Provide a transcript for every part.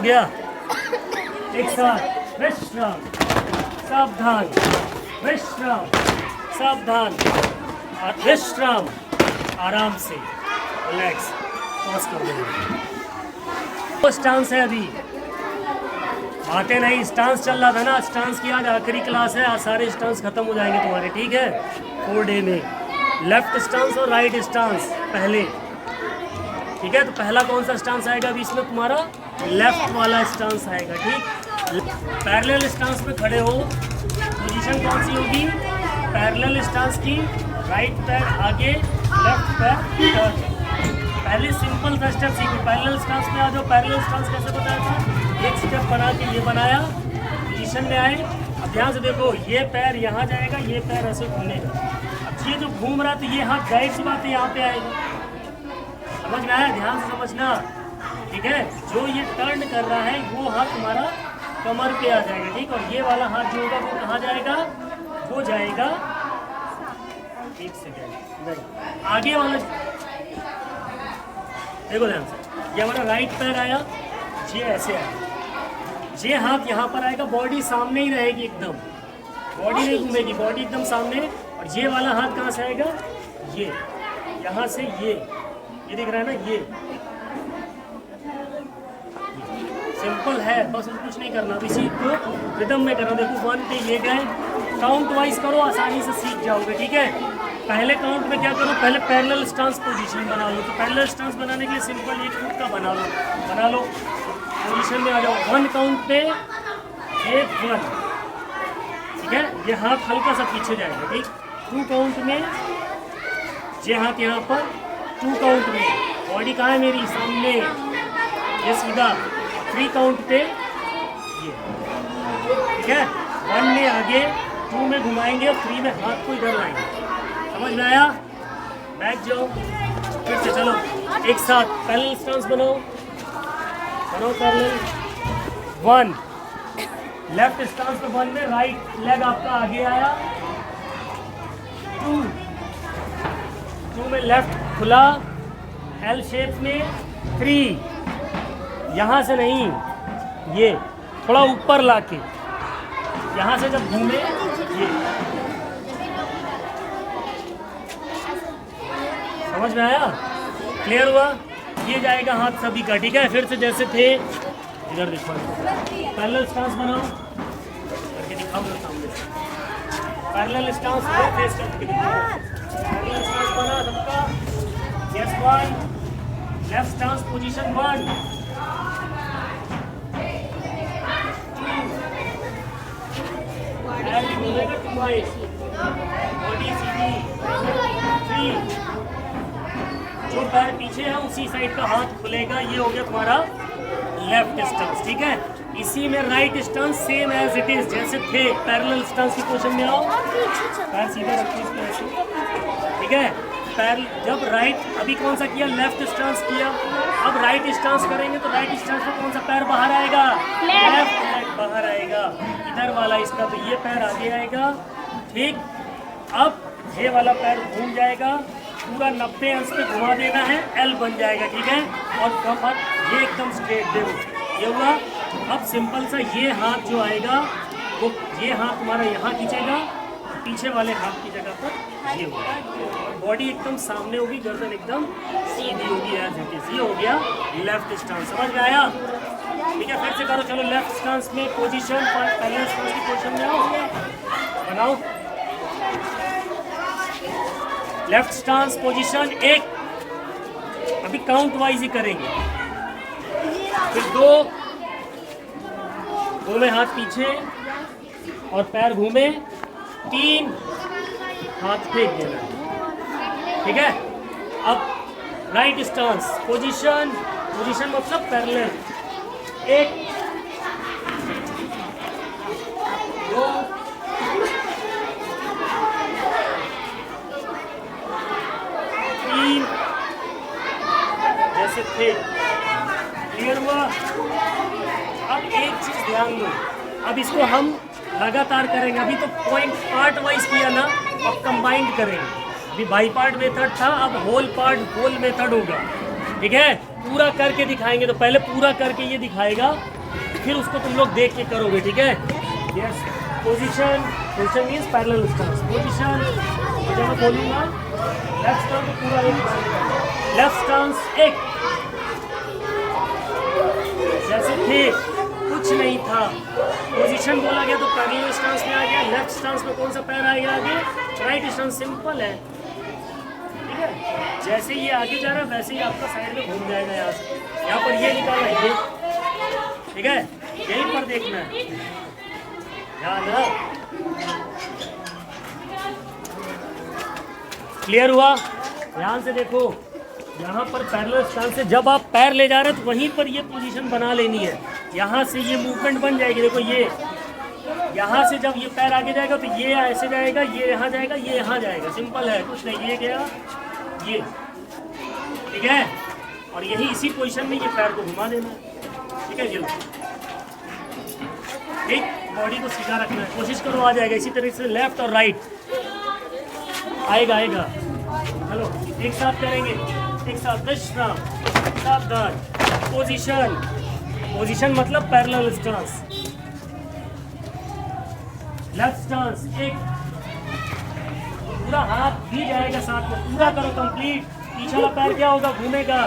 गया। एक साथ विश्राम, सावधान, विश्राम, सावधान, विश्राम, आराम से रिलैक्स, पॉज कर देंगे। वो स्टांस है, अभी आते नहीं, स्टांस चल रहा था ना, स्टांस की आज आखिरी क्लास है, आज सारे स्टांस खत्म हो जाएंगे तुम्हारे, ठीक है 4 डे में। लेफ्ट स्टांस और राइट स्टांस पहले, ठीक है। तो पहला कौन सा स्टांस आएगा अभी इसमें तुम्हारा? लेफ्ट वाला स्टांस आएगा, ठीक। पैरेलल स्टांस में खड़े हो, पोजीशन कौन सी होगी? पैरेलल स्टांस की, राइट पैर आगे, लेफ्ट पैर टर्न। पहले सिंपल सा स्टेप सीखो, पैरेलल स्टांस में आ जाओ। पैरेलल स्टांस कैसे बताया था? एक स्टेप बना के ये बनाया, पोजीशन में आए। अब ध्यान से देखो, ये पैर यहाँ जाएगा, ये पैर ऐसे घूमेगा। अब ये जो घूम रहा है तो ये हाथ जाहिर सी बात है यहाँ पे आएगा, समझ में आया? ध्यान से समझना, ठीक है। जो ये टर्न कर रहा है वो हाथ तुम्हारा कमर पे आ जाएगा, ठीक। और ये वाला हाथ जो होगा वो कहाँ जाएगा? वो जाएगा, एक सेकेंड, आगे वाला देखो ध्यान से, ये हमारा राइट पैर आया, ये ऐसे आया, ये हाथ यहाँ पर आएगा, बॉडी सामने ही रहेगी एकदम, बॉडी नहीं घूमेगी, बॉडी एकदम सामने। और ये वाला हाथ कहाँ से आएगा? ये यहाँ से, ये दिख रहा है ना, ये सिंपल है, बस कुछ नहीं करना। इसी को रिदम में करना। देखो 1 पे ये गए, काउंट वाइज करो, आसानी से सीख जाओगे, ठीक है। पहले काउंट में क्या करो? पहले पैरेलल स्टांस पोजीशन बना लो। तो पैरेलल स्टांस बनाने के लिए सिंपल एक फुट का बना लो, पोजीशन में आ जाओ। 1 काउंट पे 1 1, ठीक है। ये हाथ हल्का सा पीछे जाएगा, ठीक। 2 काउंट में ये हाथ यहाँ पर, 2 काउंट में बॉडी कहाँ है मेरी? सामने, ये सीधा। 3 काउंट पे ये, ठीक है। 1 में आगे, 2 में घुमाएंगे और 3 में हाथ को इधर लाएंगे, समझ में आया? बैठ जाओ, फिर से चलो एक साथ पैरेलल स्टांस बनाओ पैरेलल। 1 लेफ्ट स्टांस पे 1 में राइट लेग आपका आगे आया। 2 में लेफ्ट खुला एल शेप में। 3 यहाँ से नहीं, ये थोड़ा ऊपर लाके, यहाँ से जब घूमे ये, समझ में आया? क्लियर हुआ? ये जाएगा हाथ सभी का, ठीक है। फिर से जैसे थे, इधर दिखाओ, पैरेलल स्टांस बनाओ, करके दिखाओ ना सामने से। पैरेलल स्टांस फेस करके दिखाओ। पैरेलल स्टांस बना सबका, yes 1, left stance position 1, 2 body सीधी। 3 जो पैर पीछे है उसी साइड का हाथ खुलेगा, ये हो गया तुम्हारा लेफ्ट स्टांस, ठीक है। इसी में right stance same as it is, जैसे थे पैरेलल स्टांस की पोजीशन में आओ, पैर सीधा रखो इसको ऐसे, ठीक है। पैर जब राइट, अभी कौन सा किया? लेफ्ट स्टांस किया। अब राइट स्टांस करेंगे तो राइट स्टांस में कौन सा पैर बाहर आएगा? लेफ्ट लेग बाहर आएगा, इधर वाला इसका, तो ये पैर आगे आएगा, ठीक। अब ये वाला पैर घूम जाएगा, पूरा 90 अंश पे घुमा देना है, एल बन जाएगा, ठीक है। और कमर ये एकदम स्ट्रेट देखो, ये हुआ। अब सिंपल सा ये हाथ जो आएगा वो, ये हाथ तुम्हारा यहाँ खींचेगा, पीछे वाले हाथ की जगह पर ये होगा, और बॉडी एकदम सामने होगी, गर्दन एकदम सीधी होगी एज इट इज। ये हो गया लेफ्ट स्टांस, समझ में आया? ठीक है, फिर से करो, चलो लेफ्ट स्टांस में पोजीशन, पैरेलल स्टांस की पोजीशन में आओ, बनाओ लेफ्ट स्टांस पोजीशन 1। अभी काउंट वाइज ही करेंगे। फिर 2 में हाथ पीछे और पैर घूमे। 3 हाथ फेंक देना, ठीक है। अब राइट स्टांस पोजीशन मतलब पैरेलल। 1 2 3, जैसे थे। क्लियर हुआ? अब एक चीज ध्यान दो, अब इसको हम लगातार करेंगे। अभी तो पॉइंट पार्ट वाइज किया ना, अब कंबाइंड करेंगे। अभी बाई पार्ट मेथड था, अब होल पार्ट होल मेथड होगा, ठीक है। पूरा करके दिखाएंगे, तो पहले पूरा करके ये दिखाएगा, फिर उसको तुम लोग देख के करोगे, ठीक है? Yes, position, position means parallel stance, position. जब मैं बोलूँगा लेफ्ट स्टांस तो पूरा एक लेफ्ट स्टांस एक, जैसे थे कुछ नहीं था, पोजीशन बोला गया तो पैरेलल स्टांस में आ गया। लेफ्ट स्टांस में कौन सा पैर आएगा आगे? राइट स्टांस, सिंपल है, ठीक है? जैसे ये आगे जा रहा है वैसे ही आपका साइड में घूम जाएगा। यहाँ से यहाँ पर ये निकाला ये, ठीक है? यहीं पर देखना है, ध्यान है। क्लियर हुआ? ध्यान से देखो, यहाँ पर पैरेलल स्टांस से जब आप पैर ले जा रहे हैं तो वहीं पर ये पोजीशन बना लेनी है। यहाँ से ये मूवमेंट बन जाएगी, देखो ये यहाँ से जब ये पैर आगे जाएगा तो ये ऐसे जाएगा, ये यहाँ जाएगा, ये यहाँ जाएगा, सिंपल है, कुछ नहीं। ये गया ये, ठीक है? और यही इसी पोजीशन में ये पैर को घुमा देना है, ठीक है? चलो, एक बॉडी को सीधा रखना है, कोशिश करो आ जाएगा। इसी तरीके से लेफ्ट और राइट आएगा आएगा। चलो एक साथ करेंगे, एक साथ, विश्राम, सावधान, पोजीशन, पोजीशन मतलब पैरेलल स्टांस, लेफ्ट स्टांस एक, पूरा हाथ भी जाएगा साथ में, पूरा करो कंप्लीट। पीछे वाला पैर क्या होगा? घूमेगा,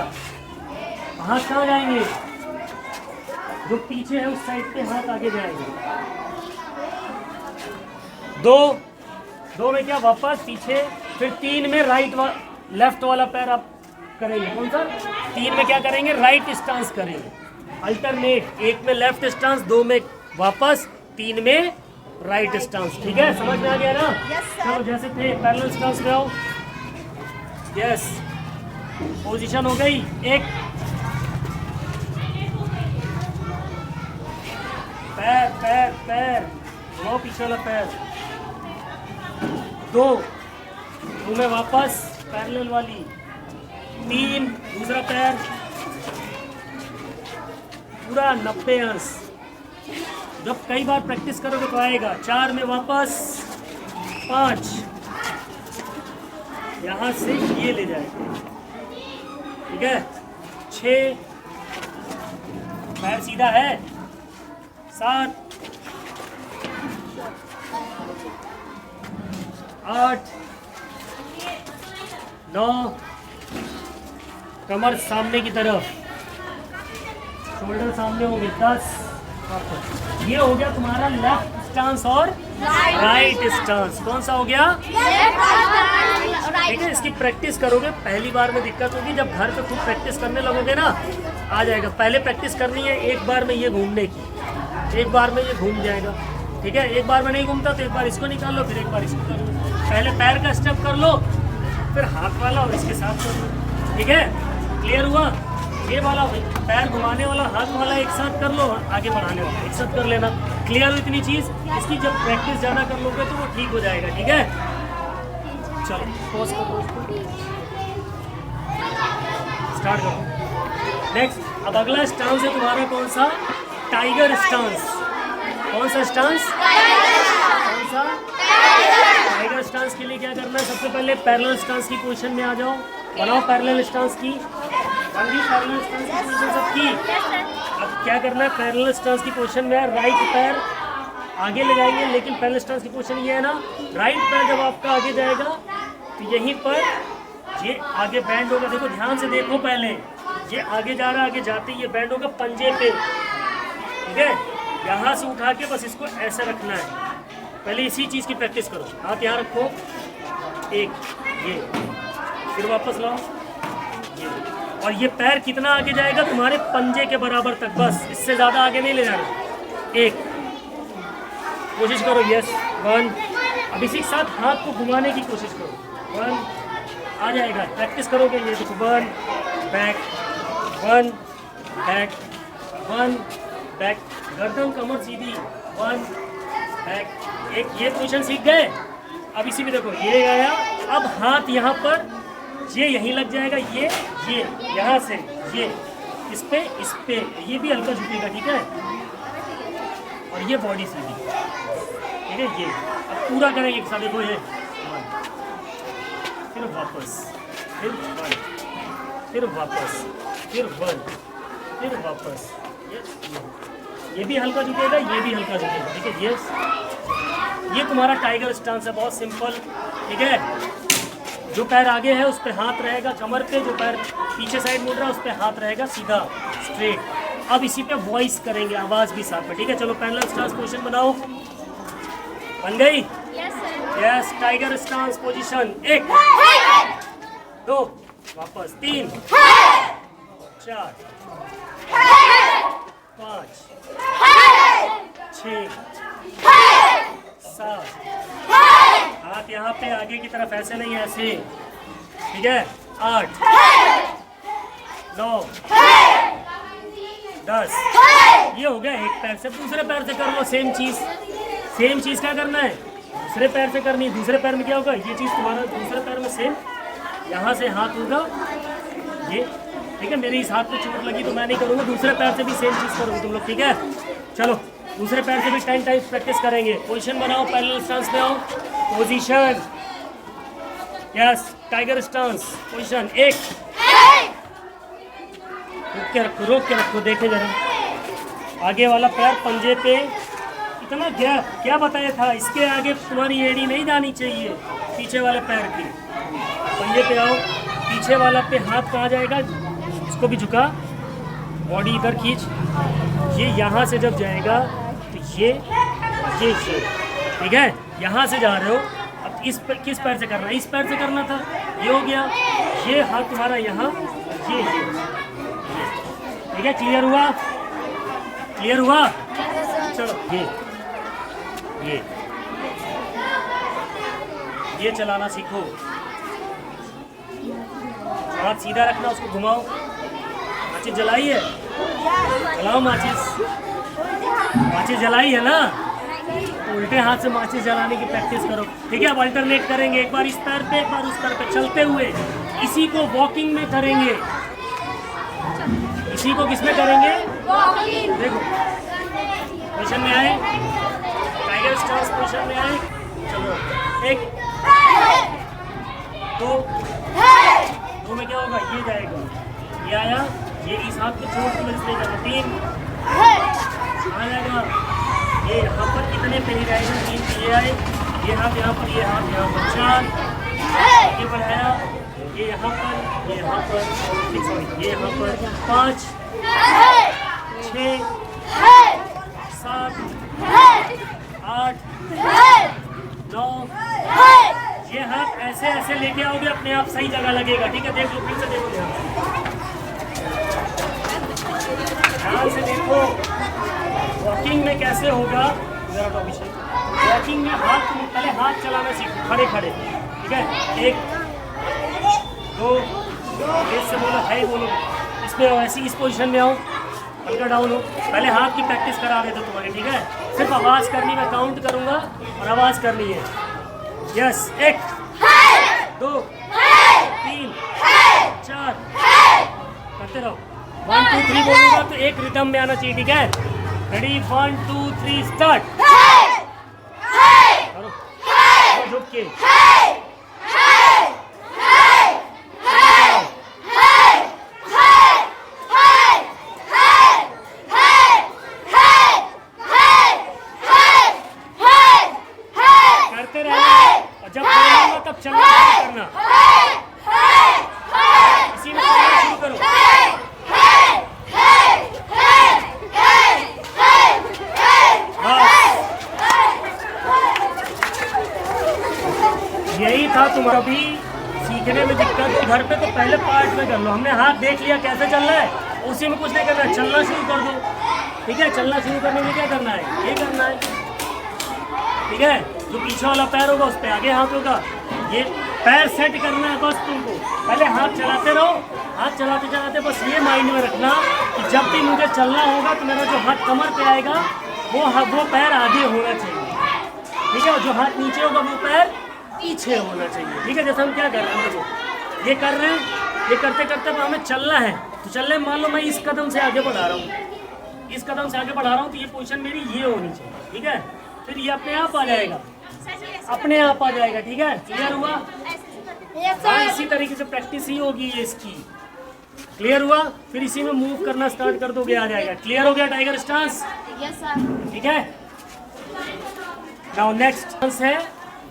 हाथ कहाँ जाएंगे? जो पीछे है उस साइड पे हाथ आगे जाएंगे। दो, दो में क्या? वापस पीछे। फिर तीन में राइट लेफ्ट वाला पैर आप करेंगे, कौन सा? तीन में क्या करेंगे? राइट स्टांस करेंगे, अल्टरनेट, एक में लेफ्ट स्टांस, दो में वापस, तीन में राइट स्टांस, ठीक है? समझ में आ गया ना? चलो जैसे थे पैरेलल स्टांस में आओ। यस, पोजीशन हो गई एक, पैर पैर पैर, वो पीछे वाला पैर, दो, दो में वापस पैरेलल वाली, तीन, दूसरा पैर पूरा 90 अंश। जब कई बार प्रैक्टिस करोगे तो आएगा। चार में वापस, पांच, यहाँ से ये ले जाएगा, ठीक है? छः, पैर सीधा है, सात, आठ, नौ, कमर सामने की तरफ, शोल्डर सामने होंगे, 10। ये हो गया तुम्हारा लेफ्ट स्टांस और राइट स्टांस। कौन सा हो गया? ठीक है, इसकी प्रैक्टिस करोगे। पहली बार में दिक्कत होगी, जब घर पे खुद प्रैक्टिस करने लगोगे ना आ जाएगा। पहले प्रैक्टिस करनी है एक बार में ये घूमने की, एक बार में ये घूम जाएगा, ठीक है? एक बार में नहीं घूमता तो एक बार इसको निकाल लो, फिर एक बार इसको कर लो। पहले पैर का स्टेप कर लो, फिर हाथ वाला और इसके साथ कर लो, ठीक है? क्लियर हुआ? ये वाला पैर घुमाने वाला, हाथ वाला एक साथ कर लो, आगे बढ़ाने वाला एक साथ कर लेना। क्लियर हो इतनी चीज़? इसकी जब प्रैक्टिस ज़्यादा कर लोगे तो वो ठीक हो जाएगा, ठीक है? चलो पॉज करो, स्टार्ट करो। नेक्स्ट, अब अगला स्टांस है तुम्हारा कौन सा? Tiger stance. कौन सा स्टांस? कौन सा? टाइगर स्टांस के लिए क्या करना है? सबसे पहले पैरेलल स्टांस की पोजीशन में आ जाओ, बनाओ पैरेलल स्टांस की, पैरेलल स्टांस की पोजीशन सबकी। अब क्या करना है? पैरेलल स्टांस की पोजीशन में राइट पैर आगे ले जाएंगे, लेकिन पैरेलल स्टांस की पोजीशन ये है ना, राइट पैर जब आपका आगे जाएगा तो यहीं पर ये आगे बैंड होगा। देखो ध्यान से देखो, पहले ये आगे जा रहा है, आगे जाते ही ये बैंड होगा पंजे पे, ठीक है? यहाँ से उठा के बस इसको ऐसे रखना है। पहले इसी चीज़ की प्रैक्टिस करो। हाथ यहाँ रखो, एक, ये, फिर वापस लाओ, ये, और ये पैर कितना आगे जाएगा? तुम्हारे पंजे के बराबर तक, बस इससे ज़्यादा आगे नहीं ले जाना। एक, कोशिश करो, यस, 1। अब इसी के साथ हाथ को घुमाने की कोशिश करो, 1, आ जाएगा। प्रैक्टिस करोगे ये, देखो, 1 बैक, 1 बैक, 1 बैक, गर्दन कमर सीधी, 1 बैक। एक ये पोजीशन सीख गए। अब इसी में देखो, ये आया, अब हाथ यहाँ पर, ये यहीं लग जाएगा, ये यहाँ से ये इस पे, ये भी हल्का झुकेगा, ठीक है? और ये बॉडी सीधी, ठीक है? ये अब पूरा करेंगे एक साथ, देखो ये, 1, फिर वापस, फिर 1, फिर वापस, फिर 1, फिर वापस, ये भी हल्का झुकेगा, ये भी हल्का झुकेगा, ठीक है। ये तुम्हारा टाइगर स्टांस है, बहुत सिंपल, ठीक है। जो पैर आगे है उस पे हाथ रहेगा कमर पे, जो पैर पीछे साइड मुड़ रहा है उस पे हाथ रहेगा सीधा स्ट्रेट। अब इसी पे वॉइस करेंगे, आवाज भी साथ में, ठीक है। चलो पैरेलल स्टांस पोजीशन बनाओ, बन गई? Yes, tiger stance position. 1 2 वापस, 3 4 5 6 7, हाथ यहाँ पे आगे की तरफ, ऐसे नहीं ऐसे, ठीक है। 8 9 10, ये हो गया एक पैर से। दूसरे पैर से कर लो सेम चीज। सेम चीज क्या करना है, दूसरे पैर से करनी है। दूसरे पैर में क्या होगा, ये चीज तुम्हारा दूसरे पैर में सेम, यहाँ से हाथ होगा ये, ठीक है। मेरी इस हाथ पे चोट लगी तो मैं नहीं करूँगा, दूसरे पैर से भी सेम चीज करोगे तुम लोग, ठीक है। चलो दूसरे पैर से भी 10 टाइम्स प्रैक्टिस करेंगे। पोजीशन बनाओ, पैरेलल स्टांस में आओ, position, yes, tiger stance position. 1 रोक के रखो, देखे जरा आगे वाला पैर पंजे पे, इतना गैप क्या बताया था, इसके आगे तुम्हारी एड़ी नहीं जानी चाहिए पीछे वाले पैर की। पंजे पे आओ, पीछे वाला पे हाथ कहाँ जाएगा, इसको भी झुका, बॉडी इधर खींच, ये यहाँ से जब जाएगा तो ये ठीक है। यहाँ से जा रहे हो, अब इस पर किस पैर से करना है, इस पैर से करना था, ये हो गया। ये हाथ तुम्हारा यहाँ, ये ठीक है। क्लियर हुआ? क्लियर हुआ? चलो ये चलाना सीखो। हाथ सीधा रखना, उसको घुमाओ। माचिस जलाई है, जलाओ माचिस। माचिस जलाई है ना, तो उल्टे हाथ से माचिस जलाने की प्रैक्टिस करो, ठीक है। अब अल्टरनेट करेंगे, एक बार इस पैर पे, एक बार उस पैर पे, चलते हुए। इसी को वॉकिंग में करेंगे, इसी को किसमें करेंगे, देखो पोजीशन में आए, टाइगर स्टांस पोजीशन में आए। चलो 1 2 में क्या होगा, ये जाएगा, ये आया, ये इस हाथ पे छोड़ के मेरे से जाएगा। 3 आ जाएगा, ये यहाँ पर कितने पे ही रहेगा, 3 पे ये आए, ये हाथ यहाँ पर, ये हाथ यहाँ पर। 4 ये बढ़ाया, ये यहाँ पर, ये यहाँ पर, सॉरी ये यहाँ पर। 5 6 7 8 9, ये हाथ ऐसे ऐसे लेके आओगे, अपने आप सही जगह लगेगा, ठीक है। देख लो, फिर से देखो, ध्यान से देखो वॉकिंग में कैसे होगा। वॉकिंग में हाथ, पहले हाथ चलाना सीखो, खड़े खड़े, ठीक है। 1 2 से बोलो, हाई बोलो, इसमें ऐसी इस पोजीशन में आओ, हल्का डाउन हो। पहले हाथ की प्रैक्टिस करा रहे थे तुम्हारी, ठीक है। सिर्फ आवाज़ करनी, मैं काउंट करूँगा और आवाज़ करनी है। यस, 1 2 3 4 करते रहो। 1 2 3 बोलूँगा तो एक रिदम में आना चाहिए, ठीक है। रेडी, 1 2 3 स्टार्ट करो, झुक के। करते रहना, और जब बोलूंगा तब चलना शुरू करना, इसी में चलना शुरू करो। यही था तुम्हारा भी सीखने में दिक्कत, घर पे तो पहले पार्ट में कर लो। हमने हाथ देख लिया कैसे चल रहा है, उसी में कुछ नहीं करना है, चलना शुरू कर दो, ठीक है। चलना शुरू करने में क्या करना है, ये करना है, ठीक है। जो पीछे वाला पैर होगा उस पर आगे हाथ होगा, ये पैर सेट करना है बस तुमको। पहले हाथ चलाते रहो, हाथ चलाते चलाते बस ये माइंड में रखना कि जब भी मुझे चलना होगा तो मेरा जो हाथ कमर पे आएगा वो पैर आगे होना चाहिए, ठीक है। जो हाथ नीचे होगा वो पैर पीछे होना चाहिए, ठीक है। जैसे हम क्या कर रहे हैं, देखो ये कर रहे हैं, ये करते करते हमें चलना है, तो चलने मान लो मैं इस कदम से आगे बढ़ा रहा हूँ, इस कदम से आगे बढ़ा रहा हूँ, तो ये पोजीशन मेरी ये होनी चाहिए, ठीक है। फिर ये अपने आप आ जाएगा, अपने आप आ जाएगा, ठीक है। क्लियर हुआ? हाँ, इसी तरीके से प्रैक्टिस ही होगी ये इसकी। क्लियर हुआ? फिर इसी में मूव करना स्टार्ट कर दोगे, आ जाएगा। क्लियर हो गया टाइगर स्टांस? Yes sir. ठीक है। नाउ नेक्स्ट स्टांस है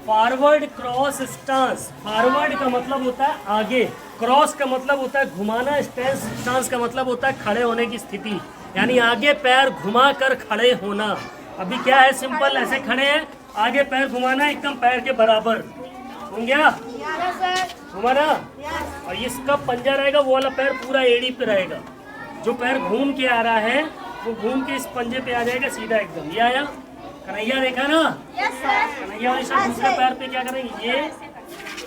फॉरवर्ड क्रॉस स्टांस। फॉरवर्ड का मतलब होता है आगे, क्रॉस का मतलब होता है घुमाना, स्टांस का मतलब होता है खड़े होने की स्थिति, यानी आगे पैर घुमा कर खड़े होना। अभी क्या है, सिंपल ऐसे खड़े हैं, आगे पैर घुमाना एकदम पैर के बराबर। घूम गया, यस सर। घुमाना, और इसका पंजा रहेगा वो वाला पैर पूरा एड़ी पे रहेगा। जो पैर घूम के आ रहा है वो घूम के इस पंजे पे आ जाएगा सीधा एकदम। ये आया, कन्हैया देखा ना, यस सर। कन्हैया वाली साइड दूसरे पैर पे क्या करेंगे, ये,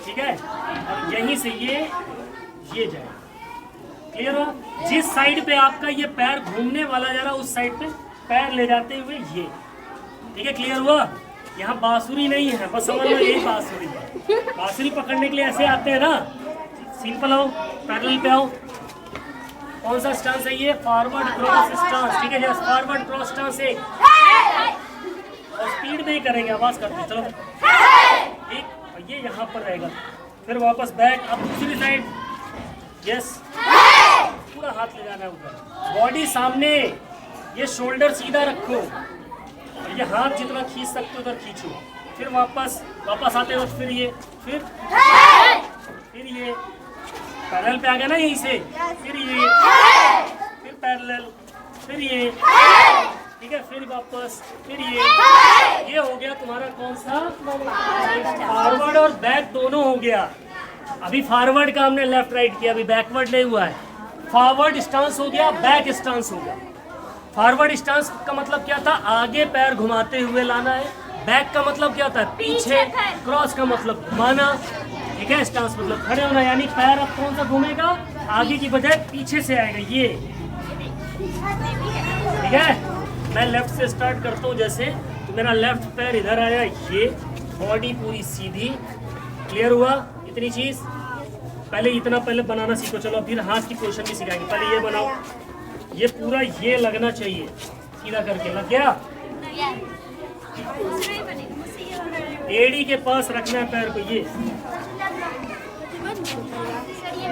ठीक है, और यहीं से ये जाए। क्लियर हो? जिस साइड पे आपका ये पैर घूमने वाला जा रहा है उस साइड पे पैर ले जाते हुए ये, ठीक है। क्लियर हुआ? यहाँ बांसुरी नहीं है, बस समझ लो यही बांसुरी है। बांसुरी पकड़ने के लिए ऐसे आते हैं ना, सिंपल आओ, पैरेलल पे आओ। कौन सा स्टांस है ये? फॉरवर्ड क्रॉस स्टांस, ठीक है। जस्ट फॉरवर्ड क्रॉस स्टांस है, और स्पीड में ही करेंगे, आवाज करते चलो, ठीक। और ये यहाँ पर रहेगा, फिर वापस बैक, अब दूसरी साइड, यस, पूरा हाथ ले जाना है ऊपर, बॉडी सामने, ये शोल्डर सीधा रखो, और ये हाथ जितना खींच सकते हो उधर खींचो। फिर वापस आते वक्त फिर ये, फिर ये पैरेलल पे आ गया ना यहीं से, फिर ये, फिर पैरेलल, फिर ये, ठीक है, फिर वापस, फिर ये हो गया तुम्हारा कौन सा, फॉरवर्ड और बैक दोनों हो गया। अभी फॉरवर्ड का हमने लेफ्ट राइट किया, अभी बैकवर्ड नहीं हुआ है। फॉरवर्ड स्टांस हो गया, बैक स्टांस हो गया। फॉरवर्ड स्टांस का मतलब क्या था, आगे पैर घुमाते हुए लाना है। बैक का मतलब क्या था, पीछे। क्रॉस का मतलब घुमाना, ठीक है। स्टांस मतलब खड़े होना, यानी पैर अब कौन सा घूमेगा, आगे की बजाय पीछे से आएगा ये, ठीक है। मैं लेफ्ट से स्टार्ट करता हूँ, जैसे तो मेरा लेफ्ट पैर इधर आया, ये बॉडी पूरी सीधी। क्लियर हुआ इतनी चीज? पहले बनाना सीखो। चलो फिर हाथ की पोजीशन भी सिखाएंगे। पहले ये बनाओ, ये पूरा ये लगना चाहिए, सीधा करके लग गया। एड़ी के पास रखना है पैर को, ये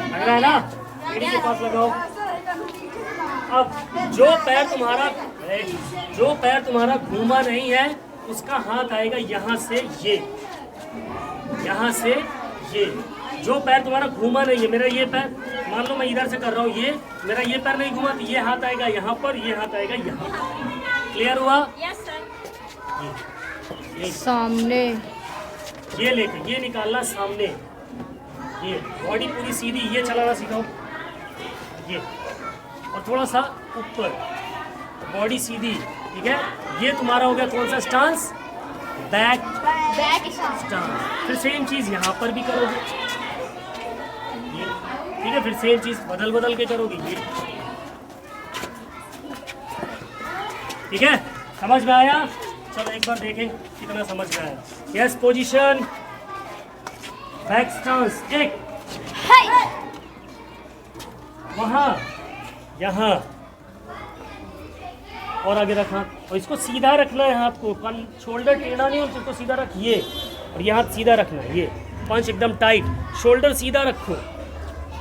लग रहा है ना, एड़ी के पास लगाओ। अब जो पैर तुम्हारा घूमा नहीं है उसका हाथ आएगा यहाँ से ये, यहाँ से ये। जो पैर तुम्हारा घूमा नहीं है, मेरा ये पैर, मान लो मैं इधर से कर रहा हूँ, ये मेरा ये पैर नहीं घूमा, तो ये हाथ आएगा यहाँ पर, ये हाथ आएगा यहाँ। क्लियर हुआ? Yes sir. ये सामने, ये लेके ये निकालना सामने, ये बॉडी पूरी सीधी, ये चलाना सिखाओ, ये, और थोड़ा सा ऊपर, बॉडी सीधी, ठीक है। ये तुम्हारा हो गया कौन सा स्टांस, बैक स्टांस। फिर सेम चीज यहाँ पर भी करोगे, ये, ठीक है। फिर सेम चीज बदल के करोगे, ये, ठीक है। समझ में आया? चलो एक बार देखें कितना समझ में आया। यस, पोजीशन, बैक स्टांस, एक, वहां, यहाँ, और आगे रखा, और इसको सीधा रखना है हाथ को, शोल्डर टेढ़ा नहीं, और इसको सीधा रखिए, और ये हाथ सीधा रखना है, ये पंच एकदम टाइट, शोल्डर सीधा रखो,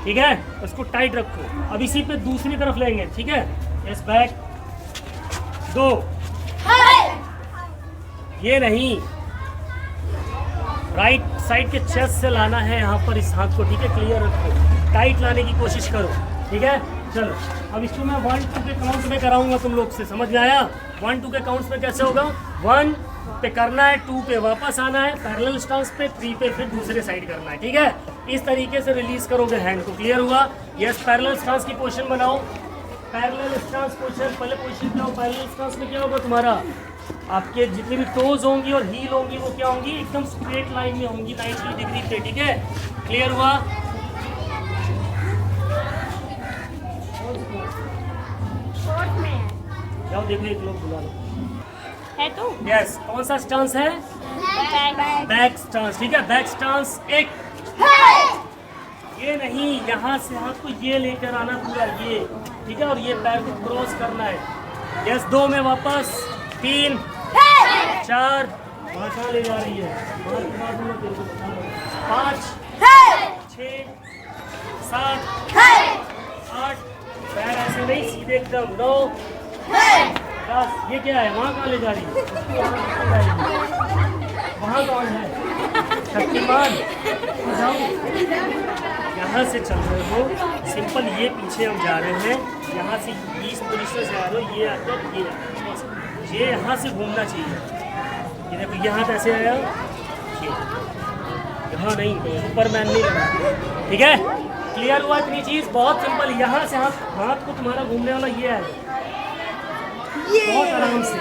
ठीक है, उसको टाइट रखो। अब इसी पे दूसरी तरफ लेंगे, ठीक है। यस, बैक, दो, ये नहीं, राइट साइड के चेस्ट से लाना है यहाँ पर इस हाथ को, ठीक है। क्लियर रखो, टाइट लाने की कोशिश करो, ठीक है। चलो अब इसको मैं 1-2 के काउंट में कराऊंगा तुम लोग से, समझ में आया? 1-2 के काउंट्स में कैसे होगा, 1 पे करना है, 2 पे वापस आना है, पैरेलल स्टांस पे, 3 पे फिर दूसरे साइड करना है, ठीक है। इस तरीके से रिलीज करोगे हैंड को। क्लियर हुआ? यस, पैरेलल स्टांस की पोजीशन बनाओ, पैरेलल स्टांस पोजीशन, पहले पोजीशन पे आओ। पैरेलल स्टांस में क्या होगा, तुम्हारा आपके जितनी भी टोज होंगी और हील होंगी वो क्या होंगी, एकदम स्ट्रेट लाइन में होंगी 90 डिग्री पे, ठीक है। क्लियर हुआ? जाओ देखो, एक लोग बुला लो है तो। यस, कौन सा स्टांस है, बैक स्टांस, ठीक है। बैक स्टांस, एक, ये नहीं, यहाँ से हाथ को ये लेकर आना पूरा, ये, ठीक है, और ये पैर को क्रॉस करना है। यस, 2 में वापस, 3, 4, कहाँ ले जा रही है, 5, 6, 7, 8, पैर ऐसे नहीं, सीधे एकदम, 9, बस ये क्या है, वहाँ कहाँ ले जा रही है? वहाँ कौन है? शक्तिमान। यहाँ से चल रहे हो सिंपल, ये पीछे हम जा रहे हैं, यहाँ से 20 पोजीशन से आ रहे हो, ये आता है, ये यहाँ से घूमना चाहिए। ये देखो यहाँ कैसे आया, ये यहाँ नहीं, सुपरमैन नहीं लगा। ठीक है, क्लियर हुआ इतनी चीज़? बहुत सिंपल। यहाँ से हाथ को तुम्हारा घूमने वाला ये है, बहुत आराम से।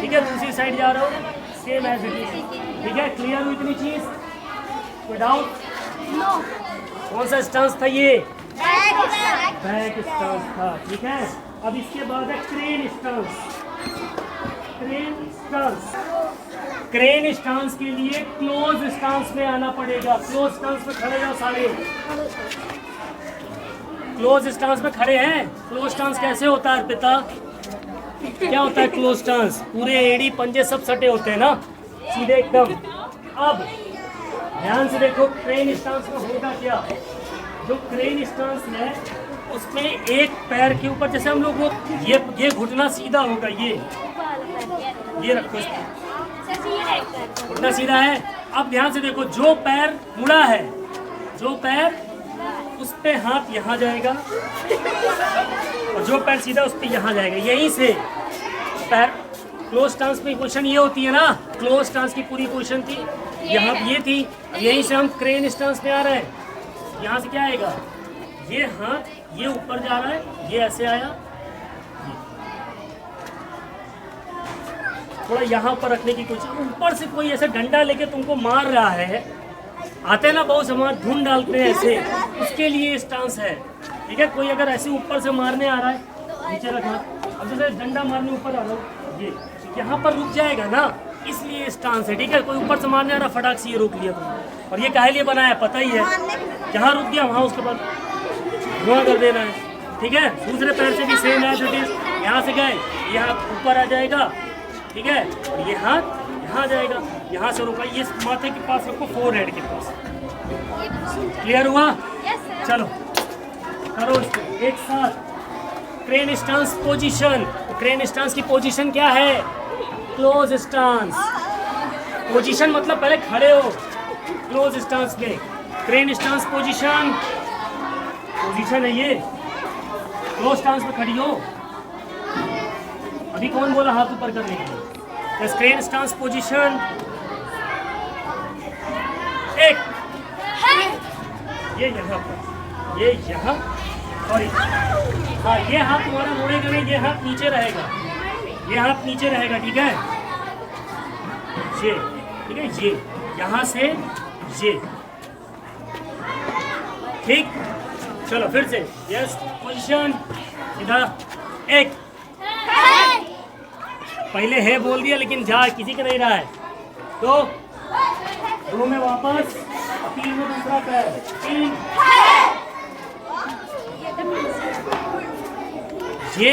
ठीक है, दूसरी साइड जा रहे हो, सेम एज इट इज। ठीक है, क्लियर हुई इतनी चीज़? कोई डाउट? नो। कौन सा स्टांस था ये? बैक। बैक स्टांस था। ठीक है, अब इसके बाद है crane stance. Crane stance, crane stance के लिए क्लोज स्टांस में आना पड़ेगा। क्लोज स्टांस में खड़े जाओ सारे। क्लोज स्टांस में खड़े हैं। क्लोज स्टांस कैसे होता है अर्पिता? क्या होता है क्लोज स्टांस? पूरे एड़ी पंजे सब सटे होते हैं ना, सीधे एकदम। अब ध्यान से देखो, क्रेन स्टांस में होगा क्या? जो क्रेन स्टांस है उसमें एक पैर के ऊपर, जैसे हम लोग ये घुटना सीधा होगा, ये रखो, घुटना सीधा है। अब ध्यान से देखो, जो पैर मुड़ा है, जो पैर, उस पे हाथ यहाँ जाएगा, और जो पैर सीधा उस पे यहाँ जाएगा। यहीं से पैर, क्लोज स्टांस में पोजीशन ये होती है ना, क्लोज स्टांस की पूरी पोजीशन थी यहाँ, ये थी। यहीं से हम क्रेन स्टांस में आ रहे हैं। यहाँ से क्या आएगा, ये हाथ ये ऊपर जा रहा है, ये ऐसे आया, थोड़ा यहाँ पर रखने की कोशिश। ऊपर से कोई ऐसा डंडा लेके तुमको मार रहा है, आते ना बहुत समाज धुन डालते हैं ऐसे, उसके लिए स्टांस है। ठीक है, कोई अगर ऐसे ऊपर से मारने आ रहा है, नीचे रखना। अब जैसे डंडा मारने ऊपर आ रहा हो, ये यहाँ पर रुक जाएगा ना, इसलिए स्टांस है। ठीक है, कोई ऊपर से मारने आ रहा, फटाक से ये रोक लिया तुमने। और ये काहे लिए बनाया पता ही है, जहाँ रुक गया वहाँ उसके बाद धुआं कर देना है। ठीक है, दूसरे पैर से भी सेम है, यहाँ से गए, यहाँ ऊपर आ जाएगा। ठीक है, और ये हाथ यहाँ जाएगा, यहाँ से रुका, ये माथे के पास रखो, फोरहेड के पास। क्लियर हुआ? चलो करो इसको एक साथ। Crane stance position. Crane stance की पोजीशन क्या है? Close stance. पोजीशन मतलब पहले खड़े हो क्लोज स्टांस में। क्रेन स्टांस पोजीशन, पोजीशन है ये। क्लोज स्टांस में खड़ी हो। अभी कौन बोला हाथ ऊपर करने के लिए? क्रेन स्टांस पोजीशन, एक, ये यहाँ पर, ये यहाँ, सॉरी, हाँ, ये हाथ तुम्हारा मुड़ेगा नहीं, ये हाथ नीचे रहेगा, ये हाथ नीचे रहेगा। ठीक है, ये, ठीक है, ये यहाँ से ये। ठीक, चलो फिर से, यस, पोजीशन, इधर, एक, पहले है बोल दिया लेकिन जा किसी का नहीं रहा है। दो में वापस, 3 में दूसरा पैर, 3, ये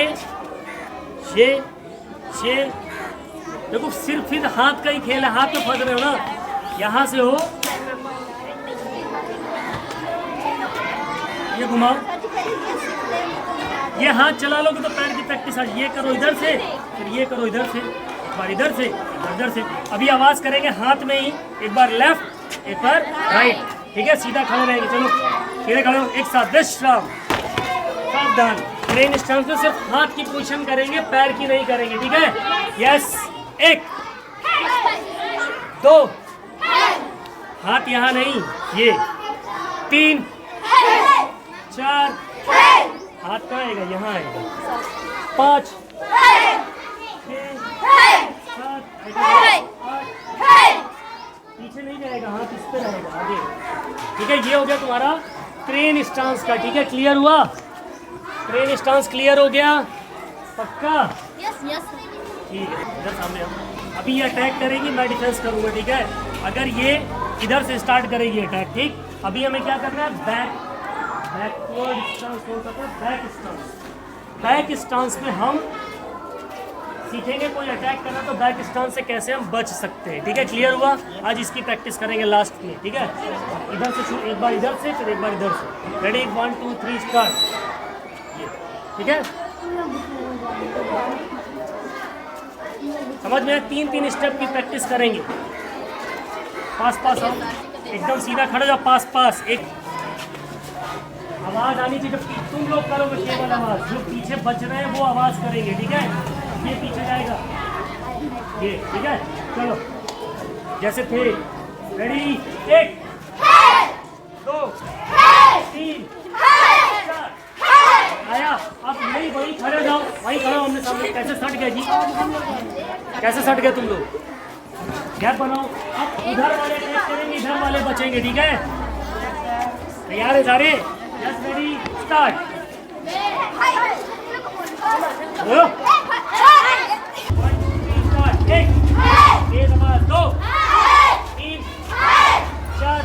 देखो, सिर्फ फिर हाथ का ही खेल है, हाथ में फंस रहे हो ना। यहाँ से हो, ये घुमाओ, ये हाथ चला लोगे तो पैर की प्रैक्टिस। ये करो इधर से, फिर ये करो इधर से, एक बार इधर से, इधर से। अभी आवाज करेंगे हाथ में ही, एक बार लेफ्ट, एक बार राइट। ठीक है, सीधा खड़े रहेंगे। चलो सीधे खड़े हो, एक साथ, विश्राम, सावधान। क्रेन स्टांस में सिर्फ हाथ की पोजीशन करेंगे, पैर की नहीं करेंगे। ठीक है, यस, 1, 2, हाथ यहाँ नहीं, ये 3, 4, हाथ कहाँ आएगा, यहाँ आएगा, 5, 6, 7, 8, पीछे नहीं जाएगा, हाथ इस पे रहेगा, आगे। ठीक है, ये हो गया तुम्हारा क्रेन स्टांस का। ठीक है, क्लियर हुआ? क्रेन स्टांस क्लियर हो गया? पक्का? Yes yes. ठीक है, इधर सामने आओ। अभी ये अटैक करेगी, मैं डिफेंस करूँगा। ठीक है, अगर ये इधर से स्टार्ट करेगी अटैक, ठीक, अभी हमें क्या करना है, बैकवर्ड स्टांस होता है, बैक स्टांस। बैक स्टांस में हम सीखेंगे कोई अटैक करना तो बैक स्टांस से कैसे हम बच सकते हैं। ठीक है, क्लियर हुआ? आज इसकी प्रैक्टिस करेंगे लास्ट में। ठीक है, इधर से शुरू, एक बार इधर से, फिर एक बार इधर से। Ready, 1 2 3 start. ठीक है, समझ में? 3-3 स्टेप की प्रैक्टिस करेंगे। पास पास आओ, एकदम सीधा खड़े जाओ, पास पास। एक आवाज आनी चाहिए जब तुम लोग करोगे, केवल आवाज। जो पीछे बच रहे हैं वो आवाज करेंगे, ठीक है? ये पीछे जाएगा, ये, ठीक है? चलो जैसे थे, रेडी, 1 2 3 4। आया, आप नहीं वहीं खड़े जाओ, वहीं खड़े हो आमने सामने। कैसे सट गए जी? कैसे सट गए तुम लोग? गैप बनाओ। अब उधर वाले अटैक करेंगे, इधर वाले बचेंगे, ठीक है? तैयार है सारे? Yes, ready, start. एक, तेज आवाज, 2 3 4।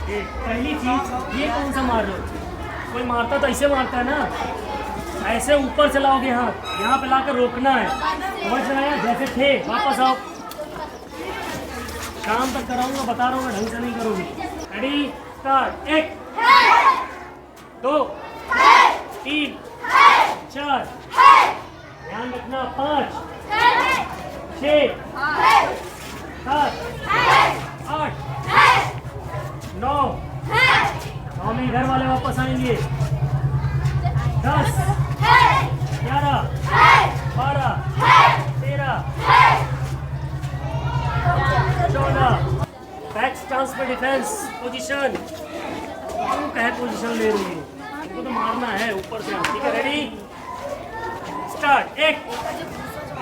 पहली चीज, ये कौन सा मार रहे हो? कोई मारता तो ऐसे मारता है ना, ऐसे ऊपर से लाओगे हाथ, यहाँ पे लाकर रोकना है। समझ में आया? जैसे थे, वापस आओ। शाम तक कराऊंगा, बता रहा हूँ, ढंग से नहीं करोगे। Ready, start. 1 2 3 4, ध्यान रखना, 5 6 7 8 9 में इधर वाले वापस आएंगे। 10 11 12 13 14। बैक स्टांस पे डिफेंस पोजीशन। तुम कहे पोजीशन ले रही हो, तुमको तो मारना है ऊपर से, ठीक है? Ready, start. 1,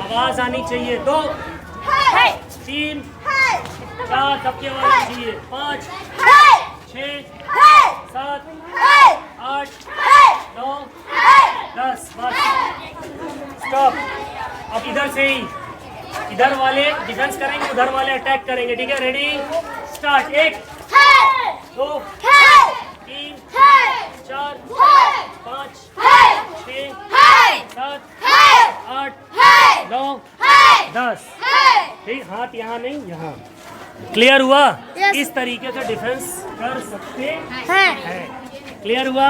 आवाज आनी चाहिए। 2 3 4, सबकी आवाज आनी चाहिए। 5 6 7 8 9 10। बस, स्टॉप। अब इधर से ही, इधर वाले डिफेंस करेंगे, उधर वाले अटैक करेंगे, ठीक है? Ready, start. 1 2 3 4 5 6 7 8 9 10। ठीक, हाथ यहाँ नहीं, यहाँ। क्लियर हुआ? इस तरीके से डिफेंस कर सकते हैं। क्लियर हुआ?